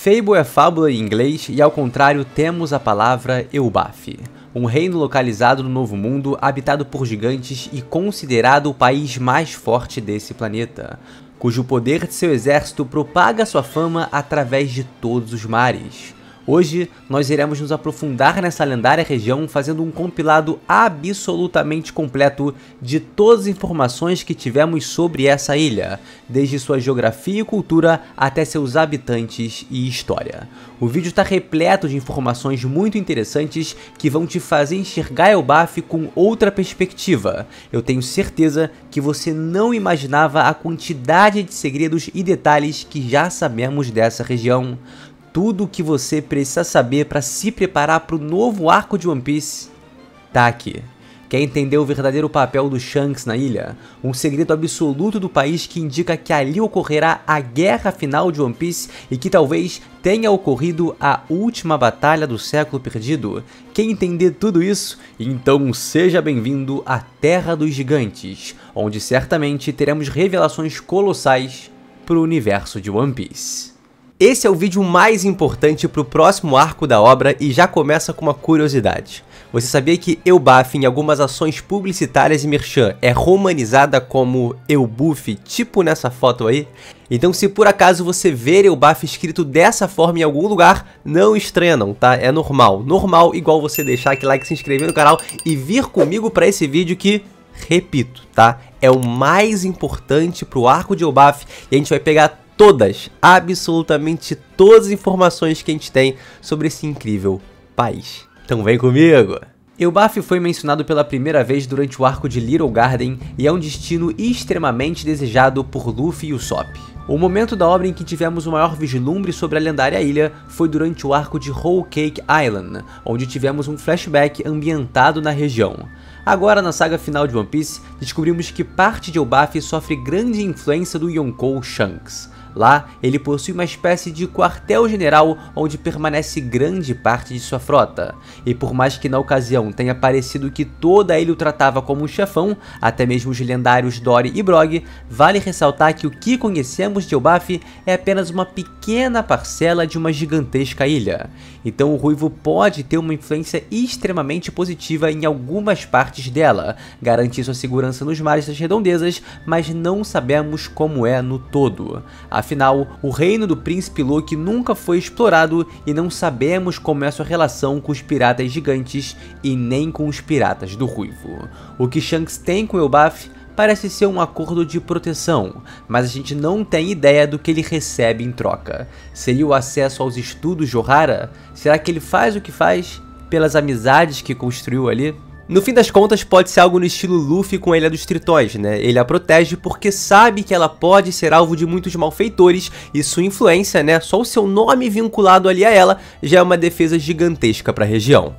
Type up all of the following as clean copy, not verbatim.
Fable é fábula em inglês e ao contrário temos a palavra Elbaf, um reino localizado no Novo Mundo, habitado por gigantes e considerado o país mais forte desse planeta, cujo poder de seu exército propaga sua fama através de todos os mares. Hoje, nós iremos nos aprofundar nessa lendária região fazendo um compilado absolutamente completo de todas as informações que tivemos sobre essa ilha, desde sua geografia e cultura até seus habitantes e história. O vídeo está repleto de informações muito interessantes que vão te fazer enxergar Elbaf com outra perspectiva. Eu tenho certeza que você não imaginava a quantidade de segredos e detalhes que já sabemos dessa região. Tudo o que você precisa saber para se preparar para o novo arco de One Piece tá aqui. Quer entender o verdadeiro papel do Shanks na ilha? Um segredo absoluto do país que indica que ali ocorrerá a guerra final de One Piece e que talvez tenha ocorrido a última batalha do século perdido? Quer entender tudo isso? Então seja bem-vindo à Terra dos Gigantes, onde certamente teremos revelações colossais para o universo de One Piece. Esse é o vídeo mais importante para o próximo arco da obra e já começa com uma curiosidade. Você sabia que Elbaf em algumas ações publicitárias e merchan é romanizada como Elbuf, tipo nessa foto aí? Então se por acaso você ver Elbaf escrito dessa forma em algum lugar, não estranha não, tá? É normal, igual você deixar aquele like, se inscrever no canal e vir comigo para esse vídeo que, repito, tá? É o mais importante para o arco de Elbaf e a gente vai pegar todas, absolutamente todas as informações que a gente tem sobre esse incrível país. Então vem comigo! Elbaf foi mencionado pela primeira vez durante o arco de Little Garden e é um destino extremamente desejado por Luffy e Usopp. O momento da obra em que tivemos o maior vislumbre sobre a lendária ilha foi durante o arco de Whole Cake Island, onde tivemos um flashback ambientado na região. Agora, na saga final de One Piece, descobrimos que parte de Elbaf sofre grande influência do Yonkou Shanks. Lá, ele possui uma espécie de quartel-general onde permanece grande parte de sua frota. E por mais que na ocasião tenha parecido que toda ele o tratava como um chefão, até mesmo os lendários Dory e Brog, vale ressaltar que o que conhecemos de Elbaf é apenas uma pequena parcela de uma gigantesca ilha. Então o Ruivo pode ter uma influência extremamente positiva em algumas partes dela, garantir sua segurança nos mares das redondezas, mas não sabemos como é no todo. Afinal, o reino do Príncipe Loki nunca foi explorado e não sabemos como é sua relação com os piratas gigantes e nem com os piratas do Ruivo. O que Shanks tem com Elbaf parece ser um acordo de proteção, mas a gente não tem ideia do que ele recebe em troca. Seria o acesso aos estudos de Ohara? Será que ele faz o que faz pelas amizades que construiu ali? No fim das contas, pode ser algo no estilo Luffy com a Ilha dos Tritões, né? Ele a protege porque sabe que ela pode ser alvo de muitos malfeitores e sua influência, né? Só o seu nome vinculado ali a ela já é uma defesa gigantesca para a região.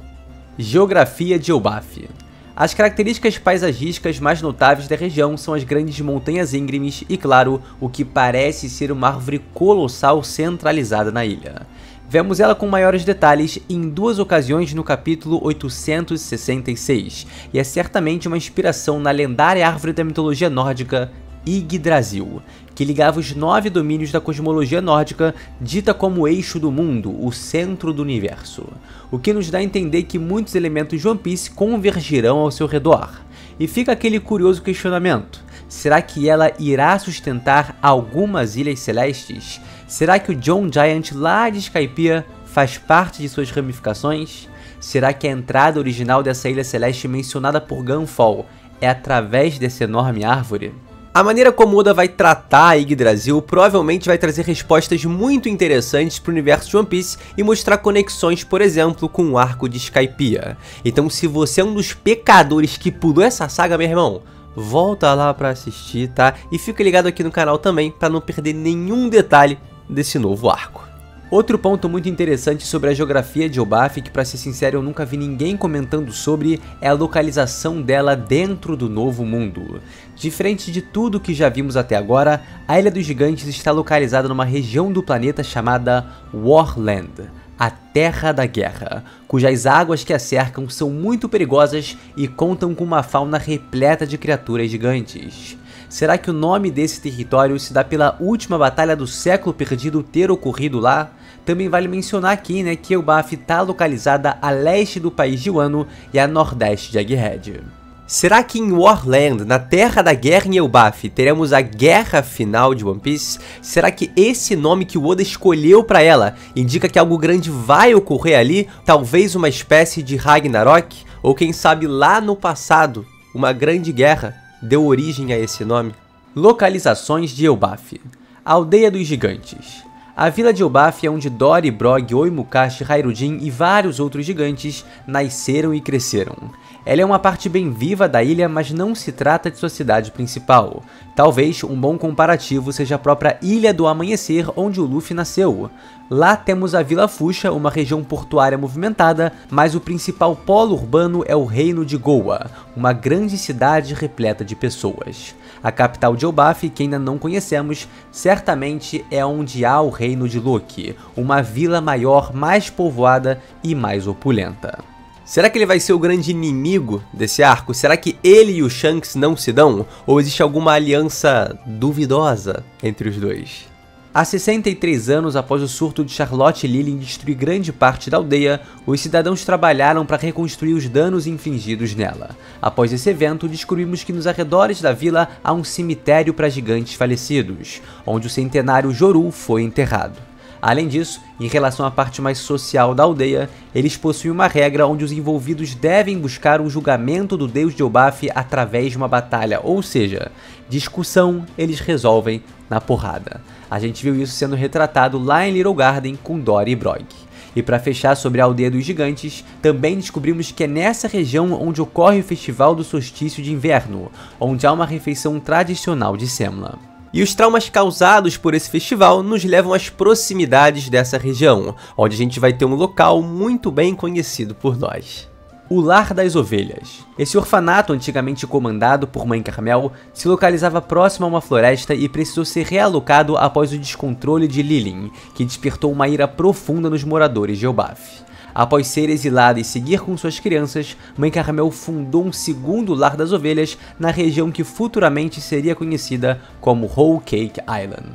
Geografia de Elbaf. As características paisagísticas mais notáveis da região são as grandes montanhas íngremes e, claro, o que parece ser uma árvore colossal centralizada na ilha. Vemos ela com maiores detalhes em duas ocasiões no capítulo 866, e é certamente uma inspiração na lendária árvore da mitologia nórdica Yggdrasil, que ligava os 9 domínios da cosmologia nórdica, dita como o eixo do mundo, o centro do universo, o que nos dá a entender que muitos elementos de One Piece convergirão ao seu redor. E fica aquele curioso questionamento: será que ela irá sustentar algumas ilhas celestes? Será que o John Giant lá de Skypiea faz parte de suas ramificações? Será que a entrada original dessa ilha celeste mencionada por Gunfall é através dessa enorme árvore? A maneira como Oda vai tratar a Yggdrasil provavelmente vai trazer respostas muito interessantes para o universo de One Piece e mostrar conexões, por exemplo, com o arco de Skypiea. Então, se você é um dos pecadores que pulou essa saga, meu irmão, volta lá para assistir, tá? E fica ligado aqui no canal também para não perder nenhum detalhe desse novo arco. Outro ponto muito interessante sobre a geografia de Elbaf, que pra ser sincero eu nunca vi ninguém comentando sobre, é a localização dela dentro do Novo Mundo. Diferente de tudo que já vimos até agora, a Ilha dos Gigantes está localizada numa região do planeta chamada Warland, a Terra da Guerra, cujas águas que a cercam são muito perigosas e contam com uma fauna repleta de criaturas gigantes. Será que o nome desse território se dá pela última batalha do século perdido ter ocorrido lá? Também vale mencionar aqui, né, que Elbaf está localizada a leste do país de Wano e a nordeste de Egghead. Será que em Warland, na Terra da Guerra em Elbaf, teremos a guerra final de One Piece? Será que esse nome que o Oda escolheu para ela indica que algo grande vai ocorrer ali? Talvez uma espécie de Ragnarok? Ou quem sabe lá no passado, uma grande guerra deu origem a esse nome? Localizações de Elbaf. Aldeia dos Gigantes. A vila de Elbaf é onde Dory, Brog, Oi Mukashi, Hairudin e vários outros gigantes nasceram e cresceram. Ela é uma parte bem viva da ilha, mas não se trata de sua cidade principal. Talvez um bom comparativo seja a própria Ilha do Amanhecer, onde o Luffy nasceu. Lá temos a Vila Fuxa, uma região portuária movimentada, mas o principal polo urbano é o Reino de Goa, uma grande cidade repleta de pessoas. A capital de Elbaf, que ainda não conhecemos, certamente é onde há o Reino de Loki, uma vila maior, mais povoada e mais opulenta. Será que ele vai ser o grande inimigo desse arco? Será que ele e o Shanks não se dão? Ou existe alguma aliança duvidosa entre os dois? Há 63 anos após o surto de Charlotte Lilin destruir grande parte da aldeia, os cidadãos trabalharam para reconstruir os danos infligidos nela. Após esse evento, descobrimos que nos arredores da vila há um cemitério para gigantes falecidos, onde o centenário Joru foi enterrado. Além disso, em relação à parte mais social da aldeia, eles possuem uma regra onde os envolvidos devem buscar um julgamento do deus de Elbaf através de uma batalha, ou seja, discussão eles resolvem na porrada. A gente viu isso sendo retratado lá em Little Garden com Dory e Brog. E para fechar sobre a aldeia dos gigantes, também descobrimos que é nessa região onde ocorre o festival do solstício de inverno, onde há uma refeição tradicional de Semla. E os traumas causados por esse festival nos levam às proximidades dessa região, onde a gente vai ter um local muito bem conhecido por nós. O Lar das Ovelhas. Esse orfanato, antigamente comandado por Mãe Carmel, se localizava próximo a uma floresta e precisou ser realocado após o descontrole de Lilin, que despertou uma ira profunda nos moradores de Elbaf. Após ser exilada e seguir com suas crianças, Mãe Carmel fundou um segundo Lar das Ovelhas na região que futuramente seria conhecida como Whole Cake Island.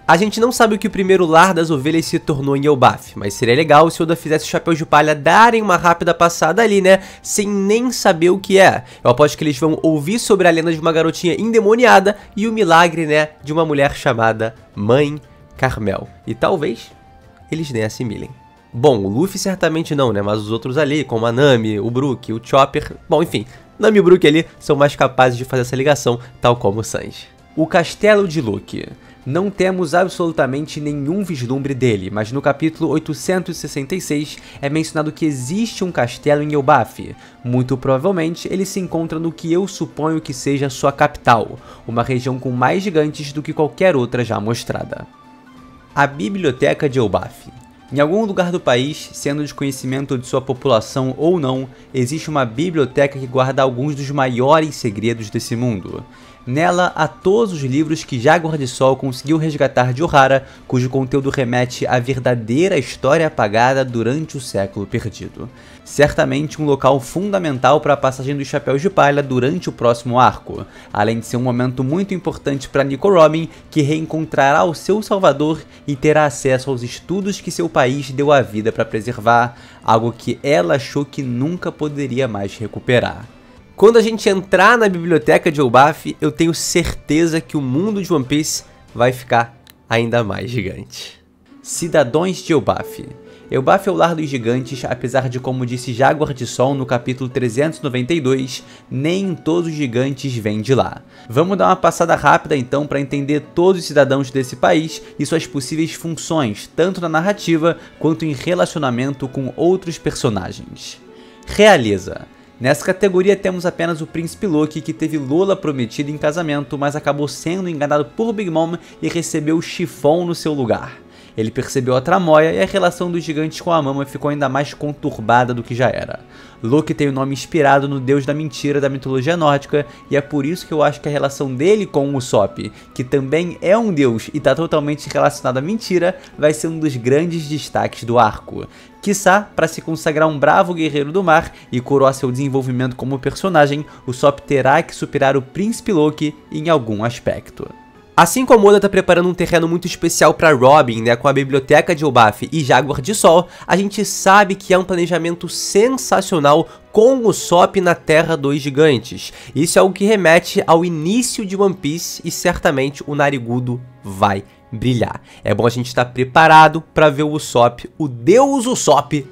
A gente não sabe o que o primeiro Lar das Ovelhas se tornou em Elbaf, mas seria legal se Oda fizesse o Chapéu de Palha darem uma rápida passada ali, né, sem nem saber o que é. Eu aposto que eles vão ouvir sobre a lenda de uma garotinha endemoniada e o milagre, né, de uma mulher chamada Mãe Carmel. E talvez eles nem assimilem. Bom, o Luffy certamente não, né, mas os outros ali, como a Nami, o Brook, o Chopper, bom, enfim, Nami e o Brook ali são mais capazes de fazer essa ligação, tal como o Sanji. O Castelo de Loki. Não temos absolutamente nenhum vislumbre dele, mas no capítulo 866 é mencionado que existe um castelo em Elbaf. Muito provavelmente ele se encontra no que eu suponho que seja sua capital, uma região com mais gigantes do que qualquer outra já mostrada. A Biblioteca de Elbaf. Em algum lugar do país, sendo de conhecimento de sua população ou não, existe uma biblioteca que guarda alguns dos maiores segredos desse mundo. Nela há todos os livros que Jaguar de Sol conseguiu resgatar de Ohara, cujo conteúdo remete à verdadeira história apagada durante o século perdido. Certamente um local fundamental para a passagem dos Chapéus de Palha durante o próximo arco, além de ser um momento muito importante para Nico Robin, que reencontrará o seu salvador e terá acesso aos estudos que seu país deu a vida para preservar, algo que ela achou que nunca poderia mais recuperar. Quando a gente entrar na biblioteca de Elbaf, eu tenho certeza que o mundo de One Piece vai ficar ainda mais gigante. Cidadãos de Elbaf. Elbaf é o lar dos gigantes, apesar de, como disse Jaguar de Sol no capítulo 392, nem todos os gigantes vêm de lá. Vamos dar uma passada rápida então para entender todos os cidadãos desse país e suas possíveis funções, tanto na narrativa quanto em relacionamento com outros personagens. Realeza. Nessa categoria temos apenas o Príncipe Loki, que teve Lola prometida em casamento, mas acabou sendo enganado por Big Mom e recebeu Chiffon no seu lugar. Ele percebeu a tramóia e a relação dos gigantes com a Mama ficou ainda mais conturbada do que já era. Loki tem o nome inspirado no deus da mentira da mitologia nórdica, e é por isso que eu acho que a relação dele com o Usopp, que também é um deus e está totalmente relacionado à mentira, vai ser um dos grandes destaques do arco. Quiçá, para se consagrar um bravo guerreiro do mar e coroar seu desenvolvimento como personagem, Usopp terá que superar o Príncipe Loki em algum aspecto. Assim como Oda tá preparando um terreno muito especial para Robin, né, com a biblioteca de Elbaf e Jaguar de Sol, a gente sabe que é um planejamento sensacional com o Usopp na Terra dos Gigantes. Isso é algo que remete ao início de One Piece e certamente o Narigudo vai brilhar. É bom a gente estar preparado para ver o Usopp, o Deus Usopp,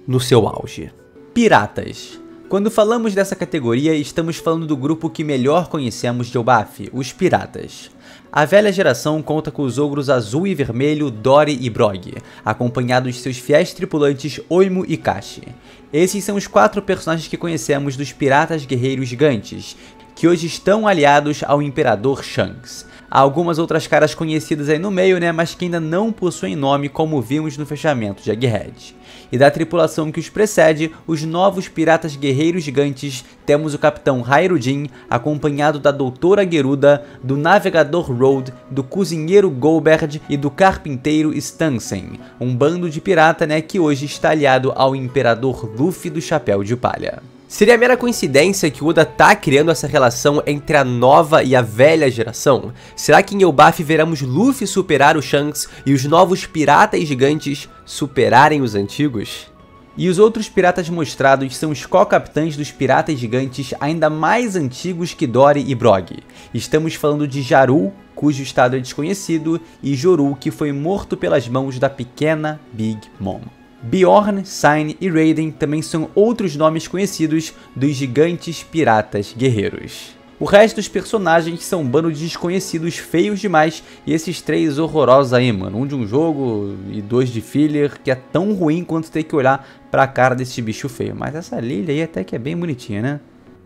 no seu auge. Piratas. Quando falamos dessa categoria, estamos falando do grupo que melhor conhecemos de Elbaf, os Piratas. A velha geração conta com os ogros azul e vermelho Dory e Brog, acompanhados de seus fiéis tripulantes Oimo e Kashi. Esses são os 4 personagens que conhecemos dos Piratas Guerreiros Gigantes, que hoje estão aliados ao Imperador Shanks. Há algumas outras caras conhecidas aí no meio, né, mas que ainda não possuem nome, como vimos no fechamento de Egghead. E da tripulação que os precede, os novos Piratas Guerreiros Gigantes, temos o Capitão Hairudin, acompanhado da Doutora Geruda, do Navegador Road, do Cozinheiro Goldberg e do Carpinteiro Stansen, um bando de pirata, né, que hoje está aliado ao Imperador Luffy do Chapéu de Palha. Seria mera coincidência que o Oda tá criando essa relação entre a nova e a velha geração? Será que em Elbaf veremos Luffy superar o Shanks e os novos piratas gigantes superarem os antigos? E os outros piratas mostrados são os co-capitães dos piratas gigantes ainda mais antigos que Dory e Brog. Estamos falando de Jaru, cujo estado é desconhecido, e Joru, que foi morto pelas mãos da pequena Big Mom. Bjorn, Sign e Raiden também são outros nomes conhecidos dos gigantes piratas guerreiros. O resto dos personagens são um bando de desconhecidos feios demais, e esses 3 horrorosos aí, mano. Um de um jogo e 2 de filler, que é tão ruim quanto ter que olhar pra cara desse bicho feio. Mas essa Lily aí até que é bem bonitinha, né?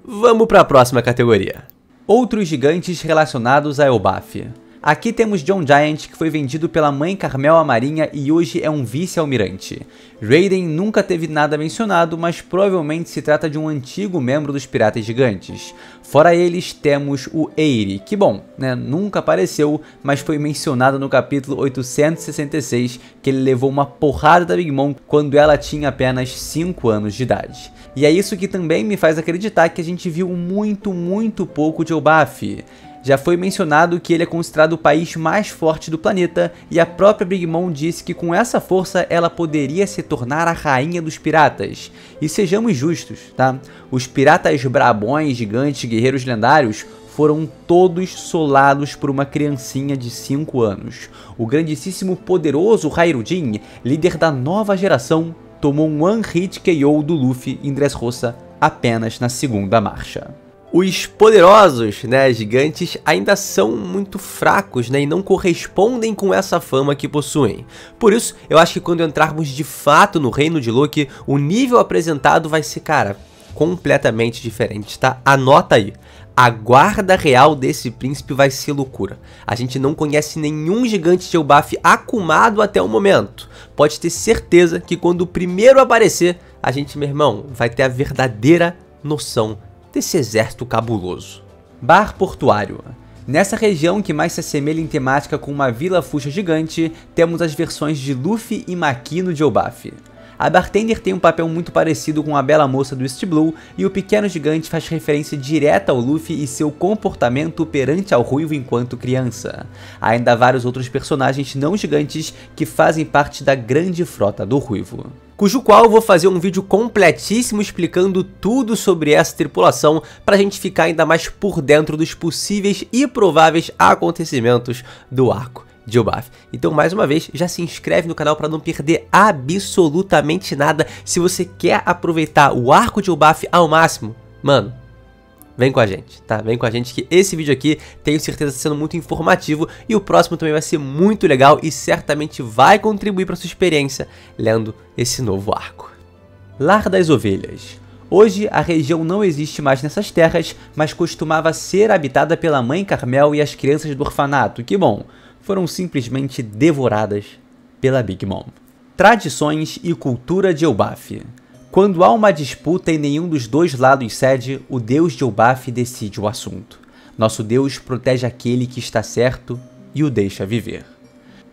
Vamos pra próxima categoria. Outros gigantes relacionados a Elbaf. Aqui temos John Giant, que foi vendido pela mãe Carmel à marinha e hoje é um vice-almirante. Raiden nunca teve nada mencionado, mas provavelmente se trata de um antigo membro dos Piratas Gigantes. Fora eles, temos o Eyre, que bom, né, nunca apareceu, mas foi mencionado no capítulo 866, que ele levou uma porrada da Big Mom quando ela tinha apenas 5 anos de idade. E é isso que também me faz acreditar que a gente viu muito pouco de Elbaf. Já foi mencionado que ele é considerado o país mais forte do planeta, e a própria Big Mom disse que com essa força ela poderia se tornar a rainha dos piratas. E sejamos justos, tá? Os piratas brabões, gigantes, guerreiros lendários foram todos solados por uma criancinha de 5 anos. O grandíssimo poderoso Hairudin, líder da nova geração, tomou um One Hit KO do Luffy em Dressrosa apenas na 2ª marcha. Os poderosos, né, gigantes, ainda são muito fracos, né, e não correspondem com essa fama que possuem. Por isso, eu acho que quando entrarmos de fato no reino de Luffy, o nível apresentado vai ser, cara, completamente diferente, tá? Anota aí. A guarda real desse príncipe vai ser loucura. A gente não conhece nenhum gigante de Elbaf acumado até o momento. Pode ter certeza que quando o primeiro aparecer, a gente, meu irmão, vai ter a verdadeira noção desse exército cabuloso. Bar Portuário. Nessa região que mais se assemelha em temática com uma vila fuxa gigante, temos as versões de Luffy e Makino de Elbaf. A bartender tem um papel muito parecido com a bela moça do East Blue, e o pequeno gigante faz referência direta ao Luffy e seu comportamento perante ao Ruivo enquanto criança. Há ainda vários outros personagens não gigantes que fazem parte da grande frota do Ruivo, cujo qual eu vou fazer um vídeo completíssimo explicando tudo sobre essa tripulação, para a gente ficar ainda mais por dentro dos possíveis e prováveis acontecimentos do arco de Elbaf. Então, mais uma vez, já se inscreve no canal para não perder absolutamente nada. Se você quer aproveitar o arco de Elbaf ao máximo, mano, vem com a gente, tá? Vem com a gente que esse vídeo aqui, tenho certeza, está sendo muito informativo, e o próximo também vai ser muito legal e certamente vai contribuir para sua experiência lendo esse novo arco. Lar das Ovelhas. Hoje, a região não existe mais nessas terras, mas costumava ser habitada pela mãe Carmel e as crianças do orfanato, que bom, foram simplesmente devoradas pela Big Mom. Tradições e cultura de Elbaf. Quando há uma disputa e nenhum dos dois lados cede, o deus de Elbaf decide o assunto. Nosso deus protege aquele que está certo e o deixa viver.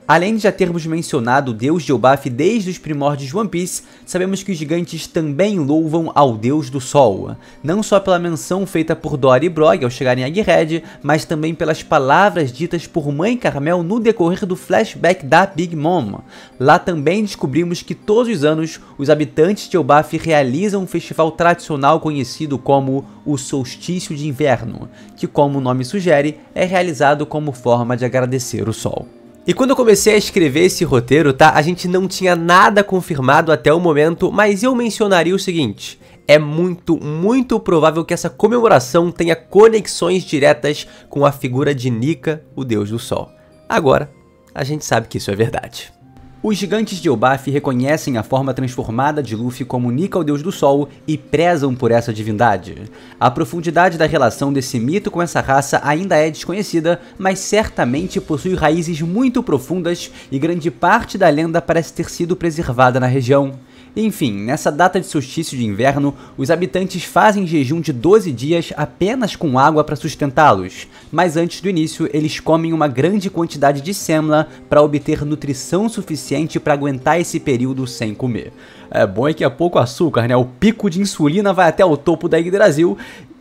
Além de já termos mencionado o deus de Elbaf desde os primórdios de One Piece, sabemos que os gigantes também louvam ao deus do sol, não só pela menção feita por Dory e Brog ao chegarem a Egghead, mas também pelas palavras ditas por Mãe Carmel no decorrer do flashback da Big Mom. Lá também descobrimos que todos os anos os habitantes de Elbaf realizam um festival tradicional conhecido como o Solstício de Inverno, que, como o nome sugere, é realizado como forma de agradecer o sol. E quando eu comecei a escrever esse roteiro, tá, a gente não tinha nada confirmado até o momento, mas eu mencionaria o seguinte: é muito provável que essa comemoração tenha conexões diretas com a figura de Nika, o deus do sol. Agora, a gente sabe que isso é verdade. Os gigantes de Elbaf reconhecem a forma transformada de Luffy como Nika, o deus do sol, e prezam por essa divindade. A profundidade da relação desse mito com essa raça ainda é desconhecida, mas certamente possui raízes muito profundas e grande parte da lenda parece ter sido preservada na região. Enfim, nessa data de solstício de inverno, os habitantes fazem jejum de 12 dias apenas com água para sustentá-los, mas antes do início eles comem uma grande quantidade de sêmola para obter nutrição suficiente para aguentar esse período sem comer. É bom é que é pouco açúcar, né? O pico de insulina vai até o topo da Yggdrasil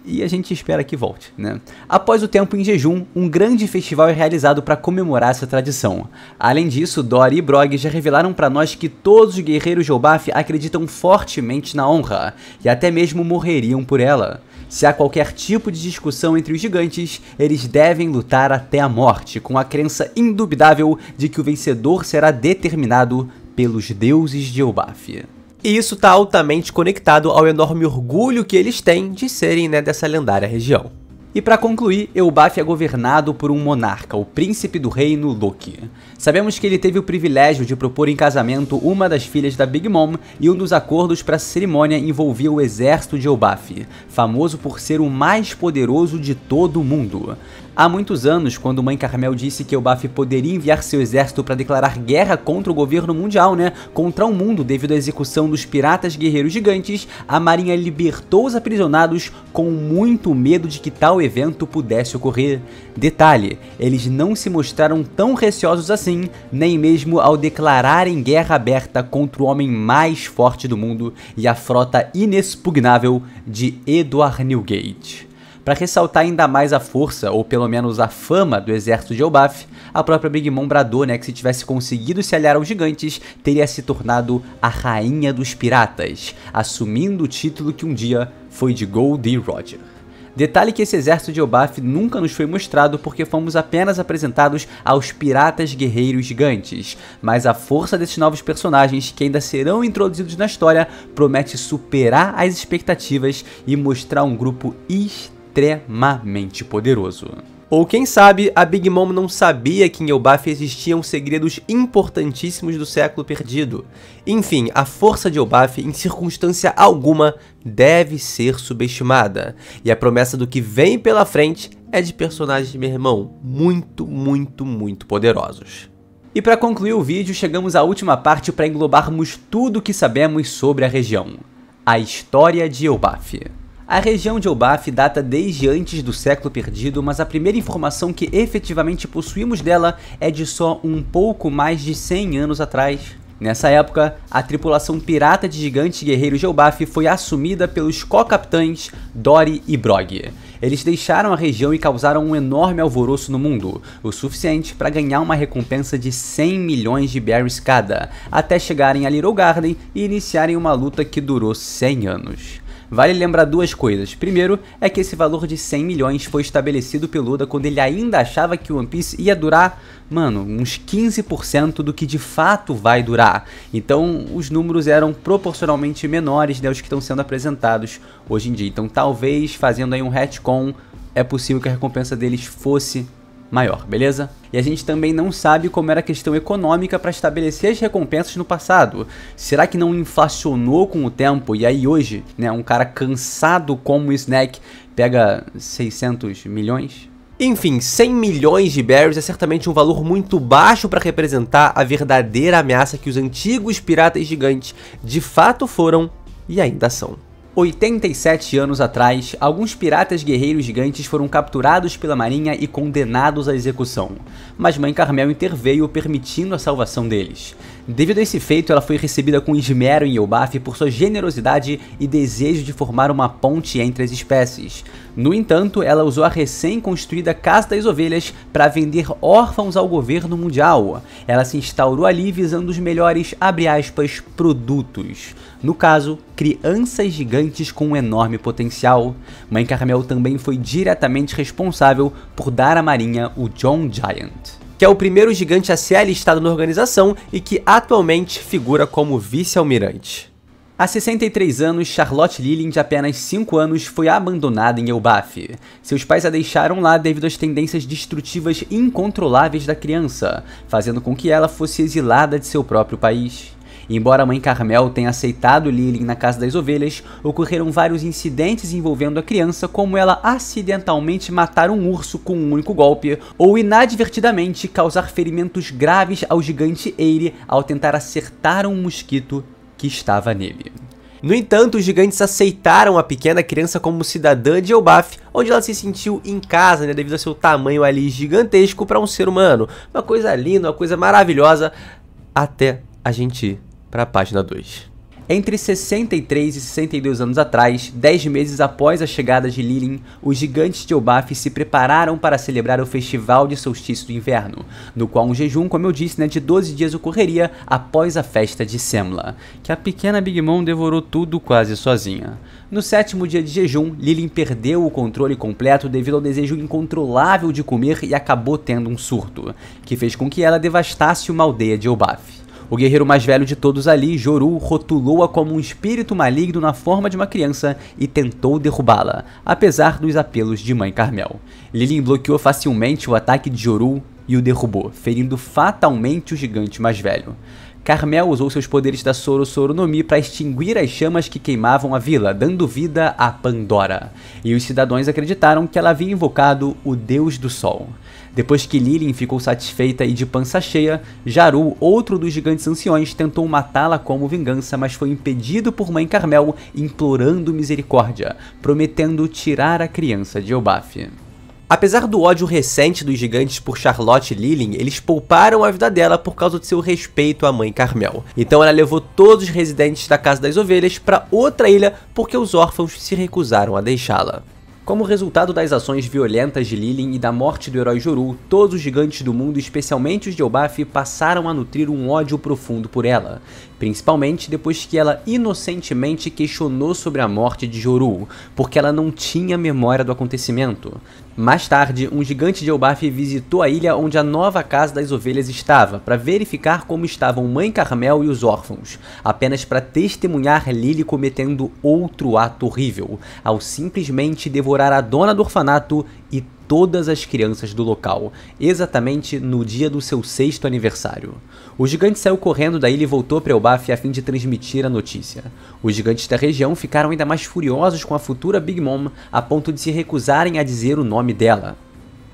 e a gente espera que volte, né? Após o tempo em jejum, um grande festival é realizado para comemorar essa tradição. Além disso, Dory e Brog já revelaram para nós que todos os guerreiros de Elbaf acreditam fortemente na honra, e até mesmo morreriam por ela. Se há qualquer tipo de discussão entre os gigantes, eles devem lutar até a morte, com a crença indubitável de que o vencedor será determinado pelos deuses de Elbaf. E isso está altamente conectado ao enorme orgulho que eles têm de serem, né, dessa lendária região. E para concluir, Elbaf é governado por um monarca, o príncipe do reino Loki. Sabemos que ele teve o privilégio de propor em casamento uma das filhas da Big Mom, e um dos acordos para a cerimônia envolvia o exército de Elbaf, famoso por ser o mais poderoso de todo o mundo. Há muitos anos, quando Mãe Carmel disse que Elbaf poderia enviar seu exército para declarar guerra contra o governo mundial, contra o mundo devido à execução dos piratas guerreiros gigantes, a marinha libertou os aprisionados com muito medo de que tal evento pudesse ocorrer. Detalhe, eles não se mostraram tão receosos assim, nem mesmo ao declararem guerra aberta contra o homem mais forte do mundo e a frota inexpugnável de Edward Newgate. Para ressaltar ainda mais a força, ou pelo menos a fama do exército de Elbaf, a própria Big Mom bradou, que se tivesse conseguido se aliar aos gigantes, teria se tornado a rainha dos piratas, assumindo o título que um dia foi de Goldie Roger. Detalhe que esse exército de Elbaf nunca nos foi mostrado porque fomos apenas apresentados aos piratas guerreiros gigantes, mas a força desses novos personagens que ainda serão introduzidos na história promete superar as expectativas e mostrar um grupo extremamente poderoso. Ou quem sabe, a Big Mom não sabia que em Elbaf existiam segredos importantíssimos do século perdido. Enfim, a força de Elbaf, em circunstância alguma, deve ser subestimada. E a promessa do que vem pela frente é de personagens, meu irmão, muito poderosos. E para concluir o vídeo, chegamos à última parte para englobarmos tudo o que sabemos sobre a região. A história de Elbaf. A região de Elbaf data desde antes do século perdido, mas a primeira informação que efetivamente possuímos dela é de só um pouco mais de 100 anos atrás. Nessa época, a tripulação pirata de gigantes guerreiros de Elbaf foi assumida pelos co-capitães Dory e Brog. Eles deixaram a região e causaram um enorme alvoroço no mundo, o suficiente para ganhar uma recompensa de 100 milhões de berries cada, até chegarem a Little Garden e iniciarem uma luta que durou 100 anos. Vale lembrar duas coisas. Primeiro, é que esse valor de 100 milhões foi estabelecido pelo Oda quando ele ainda achava que o One Piece ia durar, uns 15% do que de fato vai durar. Então, os números eram proporcionalmente menores aos que estão sendo apresentados hoje em dia. Então, talvez, fazendo aí um retcon, é possível que a recompensa deles fosse maior, beleza? E a gente também não sabe como era a questão econômica para estabelecer as recompensas no passado. Será que não inflacionou com o tempo e aí hoje, um cara cansado como o Snack pega 600 milhões? Enfim, 100 milhões de berries é certamente um valor muito baixo para representar a verdadeira ameaça que os antigos piratas gigantes de fato foram e ainda são. 87 anos atrás, alguns piratas guerreiros gigantes foram capturados pela marinha e condenados à execução, mas Mãe Carmel interveio permitindo a salvação deles. Devido a esse feito, ela foi recebida com esmero em Elbaf por sua generosidade e desejo de formar uma ponte entre as espécies. No entanto, ela usou a recém-construída Casa das Ovelhas para vender órfãos ao governo mundial. Ela se instaurou ali visando os melhores, abre aspas, produtos. No caso, crianças gigantes com um enorme potencial. Mãe Carmel também foi diretamente responsável por dar à marinha o John Giant, que é o primeiro gigante a ser alistado na organização e que atualmente figura como vice-almirante. Há 63 anos, Charlotte Lillian, de apenas 5 anos, foi abandonada em Elbaf. Seus pais a deixaram lá devido às tendências destrutivas incontroláveis da criança, fazendo com que ela fosse exilada de seu próprio país. Embora a Mãe Carmel tenha aceitado Lillian na Casa das Ovelhas, ocorreram vários incidentes envolvendo a criança, como ela acidentalmente matar um urso com um único golpe, ou inadvertidamente causar ferimentos graves ao gigante Eyre ao tentar acertar um mosquito que estava nele. No entanto, os gigantes aceitaram a pequena criança como cidadã de Elbaf, onde ela se sentiu em casa, né, devido ao seu tamanho ali gigantesco para um ser humano. Uma coisa linda, uma coisa maravilhosa, até a gente ir para a página 2. Entre 63 e 62 anos atrás, 10 meses após a chegada de Lillian, os gigantes de Elbaf se prepararam para celebrar o festival de solstício do inverno, no qual um jejum, como eu disse, de 12 dias ocorreria após a festa de Semla, que a pequena Big Mom devorou tudo quase sozinha. No 7º dia de jejum, Lillian perdeu o controle completo devido ao desejo incontrolável de comer e acabou tendo um surto, que fez com que ela devastasse uma aldeia de Elbaf. O guerreiro mais velho de todos ali, Joru, rotulou-a como um espírito maligno na forma de uma criança e tentou derrubá-la, apesar dos apelos de Mãe Carmel. Lillian bloqueou facilmente o ataque de Joru e o derrubou, ferindo fatalmente o gigante mais velho. Carmel usou seus poderes da Soro Soro no Mi para extinguir as chamas que queimavam a vila, dando vida a Pandora. E os cidadãos acreditaram que ela havia invocado o Deus do Sol. Depois que Lillian ficou satisfeita e de pança cheia, Jaru, outro dos gigantes anciões, tentou matá-la como vingança, mas foi impedido por Mãe Carmel, implorando misericórdia, prometendo tirar a criança de Elbaf. Apesar do ódio recente dos gigantes por Charlotte Lillian, eles pouparam a vida dela por causa de seu respeito à Mãe Carmel. Então ela levou todos os residentes da Casa das Ovelhas para outra ilha porque os órfãos se recusaram a deixá-la. Como resultado das ações violentas de Lillian e da morte do herói Joru, todos os gigantes do mundo, especialmente os de Elbaf, passaram a nutrir um ódio profundo por ela, principalmente depois que ela inocentemente questionou sobre a morte de Joru, porque ela não tinha memória do acontecimento. Mais tarde, um gigante de Elbaf visitou a ilha onde a nova Casa das Ovelhas estava, para verificar como estavam Mãe Carmel e os órfãos, apenas para testemunhar Lillian cometendo outro ato horrível, ao simplesmente devorar a dona do orfanato e todas as crianças do local, exatamente no dia do seu 6º aniversário. O gigante saiu correndo da ilha e voltou para Elbaf a fim de transmitir a notícia. Os gigantes da região ficaram ainda mais furiosos com a futura Big Mom, a ponto de se recusarem a dizer o nome dela.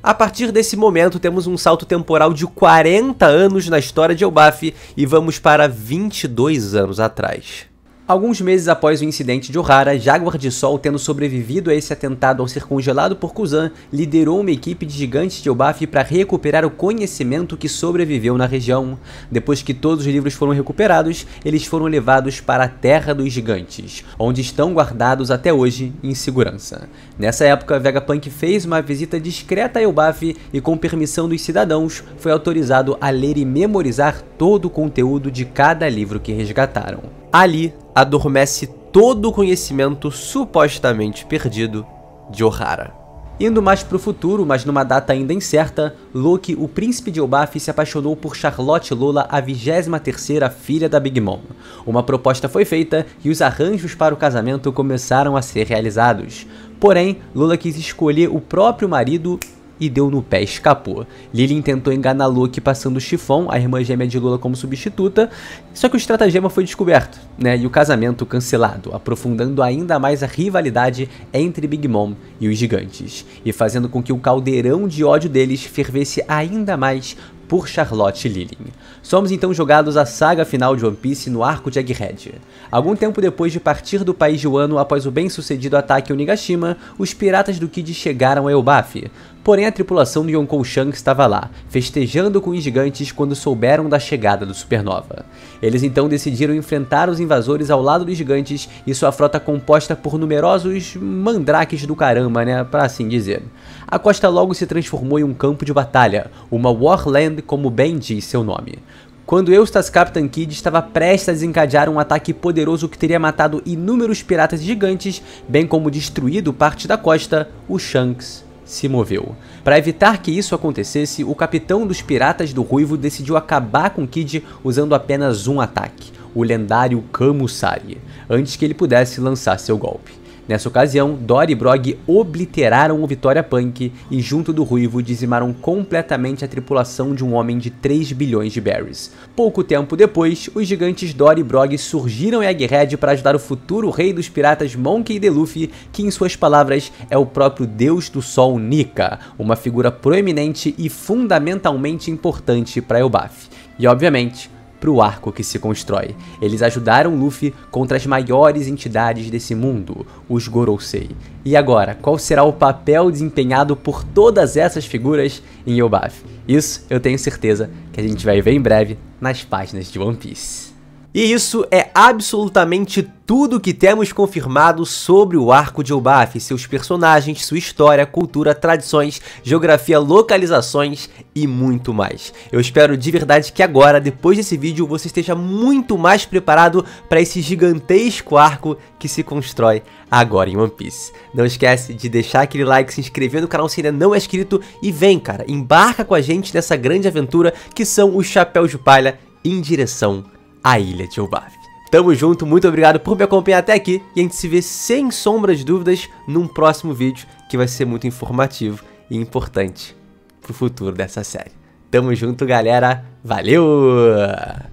A partir desse momento temos um salto temporal de 40 anos na história de Elbaf e vamos para 22 anos atrás. Alguns meses após o incidente de Ohara, Jaguar de Sol, tendo sobrevivido a esse atentado ao ser congelado por Kuzan, liderou uma equipe de gigantes de Elbaf para recuperar o conhecimento que sobreviveu na região. Depois que todos os livros foram recuperados, eles foram levados para a Terra dos Gigantes, onde estão guardados até hoje em segurança. Nessa época, Vegapunk fez uma visita discreta a Elbaf e, com permissão dos cidadãos, foi autorizado a ler e memorizar todo o conteúdo de cada livro que resgataram. Ali, adormece todo o conhecimento supostamente perdido de Ohara. Indo mais para o futuro, mas numa data ainda incerta, Loki, o príncipe de Elbaf, se apaixonou por Charlotte Lola, a 23ª filha da Big Mom. Uma proposta foi feita e os arranjos para o casamento começaram a ser realizados. Porém, Lola quis escolher o próprio marido e deu no pé, escapou. Lillian tentou enganar Loki passando Chiffon, a irmã gêmea de Lola, como substituta, só que o estratagema foi descoberto, e o casamento cancelado, aprofundando ainda mais a rivalidade entre Big Mom e os gigantes, e fazendo com que o caldeirão de ódio deles fervesse ainda mais por Charlotte Lilin. Somos então jogados à saga final de One Piece no arco de Egghead. Algum tempo depois de partir do país de Wano após o bem-sucedido ataque a Onigashima, os piratas do Kid chegaram a Elbaf. Porém, a tripulação do Yonkou Shanks estava lá, festejando com os gigantes quando souberam da chegada do Supernova. Eles então decidiram enfrentar os invasores ao lado dos gigantes e sua frota composta por numerosos mandrakes do caramba, né, para assim dizer. A costa logo se transformou em um campo de batalha, uma Warland como bem diz seu nome. Quando Eustace Captain Kidd estava prestes a desencadear um ataque poderoso que teria matado inúmeros piratas gigantes, bem como destruído parte da costa, o Shanks se moveu. Para evitar que isso acontecesse, o capitão dos piratas do Ruivo decidiu acabar com Kidd usando apenas um ataque, o lendário Kamusari, antes que ele pudesse lançar seu golpe. Nessa ocasião, Dory e Brog obliteraram o Vitória Punk e, junto do Ruivo, dizimaram completamente a tripulação de um homem de 3 bilhões de berries. Pouco tempo depois, os gigantes Dory e Brog surgiram em Egghead para ajudar o futuro rei dos piratas Monkey D. Luffy, que em suas palavras é o próprio deus do sol Nika, uma figura proeminente e fundamentalmente importante para Elbaf. E obviamente, para o arco que se constrói. Eles ajudaram Luffy contra as maiores entidades desse mundo, os Gorosei. E agora, qual será o papel desempenhado por todas essas figuras em Elbaf? Isso eu tenho certeza que a gente vai ver em breve nas páginas de One Piece. E isso é absolutamente tudo que temos confirmado sobre o arco de Elbaf, seus personagens, sua história, cultura, tradições, geografia, localizações e muito mais. Eu espero de verdade que agora, depois desse vídeo, você esteja muito mais preparado para esse gigantesco arco que se constrói agora em One Piece. Não esquece de deixar aquele like, se inscrever no canal se ainda não é inscrito e vem, cara, embarca com a gente nessa grande aventura que são os Chapéus de Palha em direção a ilha de Elbaf. Tamo junto, muito obrigado por me acompanhar até aqui e a gente se vê sem sombras de dúvidas num próximo vídeo que vai ser muito informativo e importante pro futuro dessa série. Tamo junto, galera. Valeu!